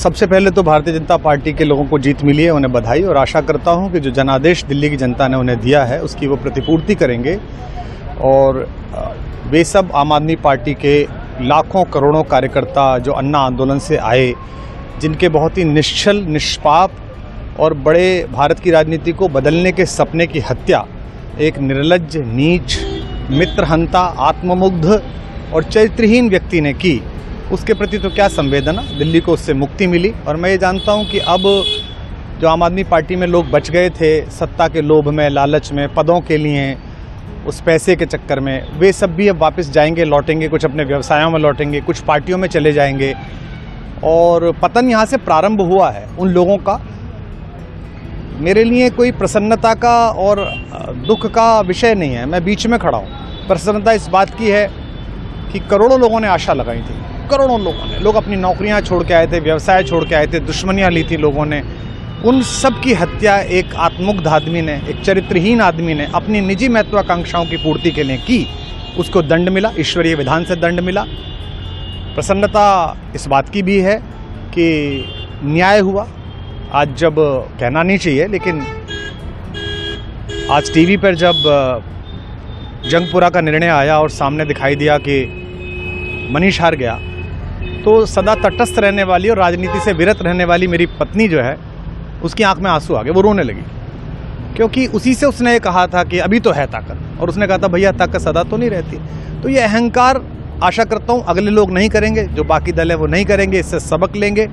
सबसे पहले तो भारतीय जनता पार्टी के लोगों को जीत मिली है, उन्हें बधाई, और आशा करता हूं कि जो जनादेश दिल्ली की जनता ने उन्हें दिया है उसकी वो प्रतिपूर्ति करेंगे। और वे सब आम आदमी पार्टी के लाखों करोड़ों कार्यकर्ता जो अन्ना आंदोलन से आए, जिनके बहुत ही निश्चल, निष्पाप और बड़े भारत की राजनीति को बदलने के सपने की हत्या एक निर्लज्ज, नीच, मित्रहंता, आत्ममुग्ध और चरित्रहीन व्यक्ति ने की, उसके प्रति तो क्या संवेदना। दिल्ली को उससे मुक्ति मिली। और मैं ये जानता हूँ कि अब जो आम आदमी पार्टी में लोग बच गए थे सत्ता के लोभ में, लालच में, पदों के लिए, उस पैसे के चक्कर में, वे सब भी अब वापस जाएंगे, लौटेंगे, कुछ अपने व्यवसायों में लौटेंगे, कुछ पार्टियों में चले जाएंगे। और पतन यहाँ से प्रारंभ हुआ है उन लोगों का। मेरे लिए कोई प्रसन्नता का और दुख का विषय नहीं है, मैं बीच में खड़ा हूँ। प्रसन्नता इस बात की है कि करोड़ों लोगों ने आशा लगाई थी, करोड़ों लोगों ने, लोग अपनी नौकरियां छोड़ के आए थे, व्यवसाय छोड़ के आए थे, दुश्मनियां ली थी लोगों ने, उन सब की हत्या एक आत्ममुग्ध आदमी ने, एक चरित्रहीन आदमी ने अपनी निजी महत्वाकांक्षाओं की पूर्ति के लिए की। उसको दंड मिला, ईश्वरीय विधान से दंड मिला। प्रसन्नता इस बात की भी है कि न्याय हुआ। आज जब कहना नहीं चाहिए, लेकिन आज टीवी पर जब जंगपुरा का निर्णय आया और सामने दिखाई दिया कि मनीष हार गया, तो सदा तटस्थ रहने वाली और राजनीति से विरत रहने वाली मेरी पत्नी जो है, उसकी आंख में आंसू आ गए, वो रोने लगी। क्योंकि उसी से उसने कहा था कि अभी तो है ताकत, और उसने कहा था भैया ताकत सदा तो नहीं रहती। तो ये अहंकार आशा करता हूँ अगले लोग नहीं करेंगे, जो बाकी दल है वो नहीं करेंगे, इससे सबक लेंगे।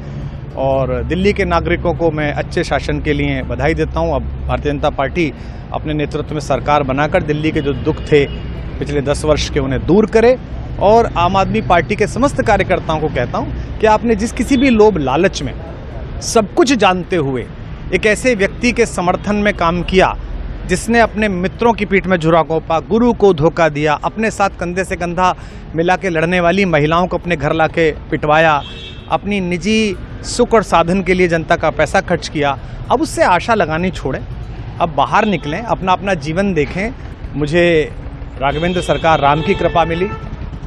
और दिल्ली के नागरिकों को मैं अच्छे शासन के लिए बधाई देता हूँ। अब भारतीय जनता पार्टी अपने नेतृत्व में सरकार बनाकर दिल्ली के जो दुख थे पिछले 10 वर्ष के, उन्हें दूर करे। और आम आदमी पार्टी के समस्त कार्यकर्ताओं को कहता हूँ कि आपने जिस किसी भी लोभ लालच में, सब कुछ जानते हुए एक ऐसे व्यक्ति के समर्थन में काम किया जिसने अपने मित्रों की पीठ में झुरा घोंपा, गुरु को धोखा दिया, अपने साथ कंधे से कंधा मिला के लड़ने वाली महिलाओं को अपने घर ला के पिटवाया, अपनी निजी सुख और साधन के लिए जनता का पैसा खर्च किया, अब उससे आशा लगानी छोड़ें, अब बाहर निकलें, अपना अपना जीवन देखें। मुझे राघवेंद्र सरकार राम की कृपा मिली,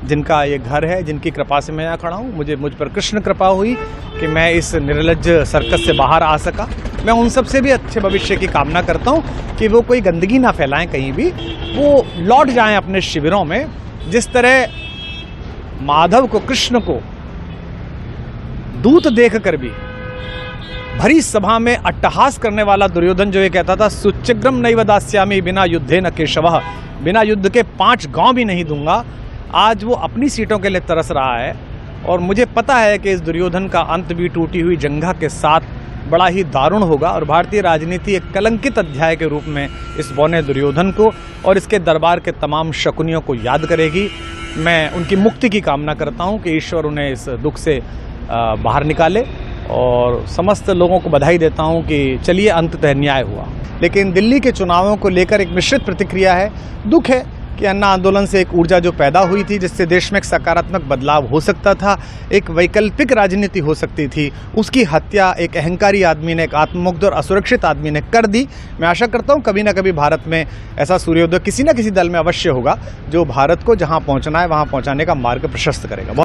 जिनका ये घर है, जिनकी कृपा से मैं यहाँ खड़ा हूँ। मुझ पर कृष्ण कृपा हुई कि मैं इस निर्लज्ज सर्कस से बाहर आ सका। मैं उन सब से भी अच्छे भविष्य की कामना करता हूँ कि वो कोई गंदगी ना फैलाएं कहीं भी, वो लौट जाएं अपने शिविरों में। जिस तरह माधव को, कृष्ण को दूत देख कर भी भरी सभा में अट्टहास करने वाला दुर्योधन जो ये कहता था सुचिग्रम नैव दास्यामि बिना युद्धे न केशवः, बिना युद्ध के 5 गांव भी नहीं दूंगा, आज वो अपनी सीटों के लिए तरस रहा है। और मुझे पता है कि इस दुर्योधन का अंत भी टूटी हुई जंघा के साथ बड़ा ही दारुण होगा, और भारतीय राजनीति एक कलंकित अध्याय के रूप में इस बौने दुर्योधन को और इसके दरबार के तमाम शकुनियों को याद करेगी। मैं उनकी मुक्ति की कामना करता हूं कि ईश्वर उन्हें इस दुख से बाहर निकाले, और समस्त लोगों को बधाई देता हूं कि चलिए अंततः न्याय हुआ। लेकिन दिल्ली के चुनावों को लेकर एक मिश्रित प्रतिक्रिया है। दुख है कि अन्ना आंदोलन से एक ऊर्जा जो पैदा हुई थी, जिससे देश में एक सकारात्मक बदलाव हो सकता था, एक वैकल्पिक राजनीति हो सकती थी, उसकी हत्या एक अहंकारी आदमी ने, एक आत्ममुग्ध और असुरक्षित आदमी ने कर दी। मैं आशा करता हूं कभी ना कभी भारत में ऐसा सूर्योदय किसी न किसी दल में अवश्य होगा, जो भारत को जहां पहुंचना है वहां पहुंचाने का मार्ग प्रशस्त करेगा।